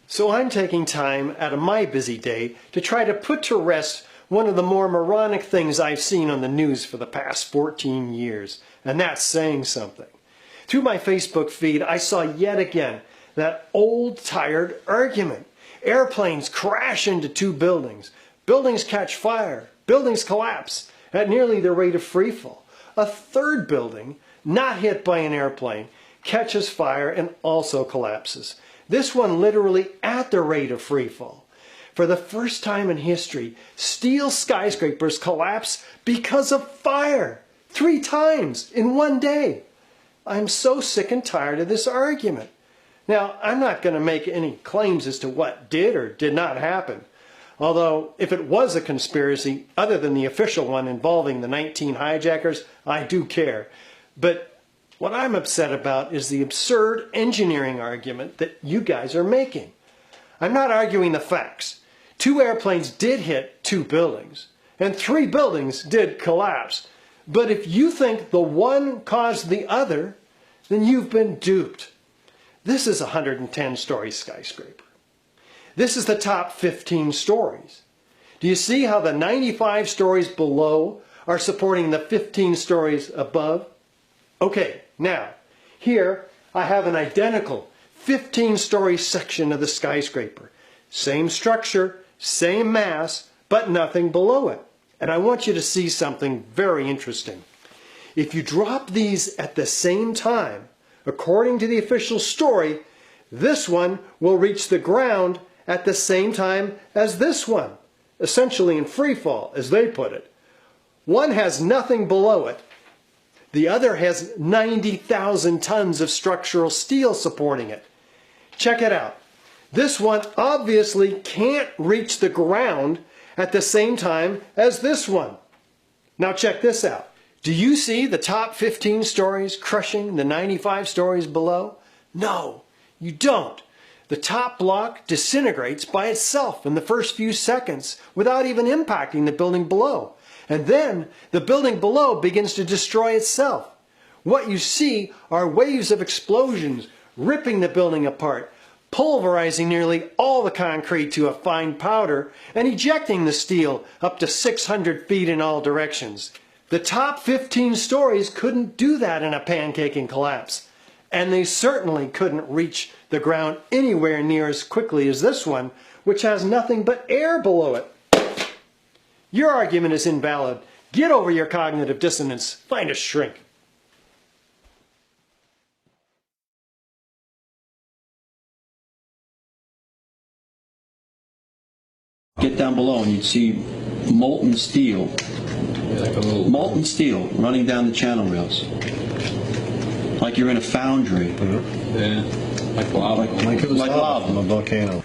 So I'm taking time out of my busy day to try to put to rest one of the more moronic things I've seen on the news for the past 14 years, and that's saying something. Through my Facebook feed, I saw yet again that old, tired argument. Airplanes crash into two buildings. Buildings catch fire. Buildings collapse at nearly the rate of freefall. A third building, not hit by an airplane, catches fire and also collapses. This one literally at the rate of freefall. For the first time in history, steel skyscrapers collapse because of fire. 3 times in one day. I'm so sick and tired of this argument. Now, I'm not going to make any claims as to what did or did not happen. Although, if it was a conspiracy, other than the official one involving the 19 hijackers, I do care. But what I'm upset about is the absurd engineering argument that you guys are making. I'm not arguing the facts. 2 airplanes did hit 2 buildings, and 3 buildings did collapse. But if you think the one caused the other, then you've been duped. This is a 110-story skyscraper. This is the top 15 stories. Do you see how the 95 stories below are supporting the 15 stories above? Okay, now, here I have an identical 15-story section of the skyscraper. Same structure, same mass, but nothing below it. And I want you to see something very interesting. If you drop these at the same time, according to the official story, this one will reach the ground at the same time as this one, essentially in free fall, as they put it. One has nothing below it. The other has 90,000 tons of structural steel supporting it. Check it out. This one obviously can't reach the ground at the same time as this one. Now check this out. Do you see the top 15 stories crushing the 95 stories below? No, you don't. The top block disintegrates by itself in the first few seconds without even impacting the building below. And then the building below begins to destroy itself. What you see are waves of explosions ripping the building apart, pulverizing nearly all the concrete to a fine powder, and ejecting the steel up to 600 feet in all directions. The top 15 stories couldn't do that in a pancaking collapse. And they certainly couldn't reach the ground anywhere near as quickly as this one, which has nothing but air below it. Your argument is invalid. Get over your cognitive dissonance. Find a shrink. Get down below and you'd see molten steel. Molten steel running down the channel rails. Like you're in a foundry. Yeah. Like lava. Like lava. From a volcano.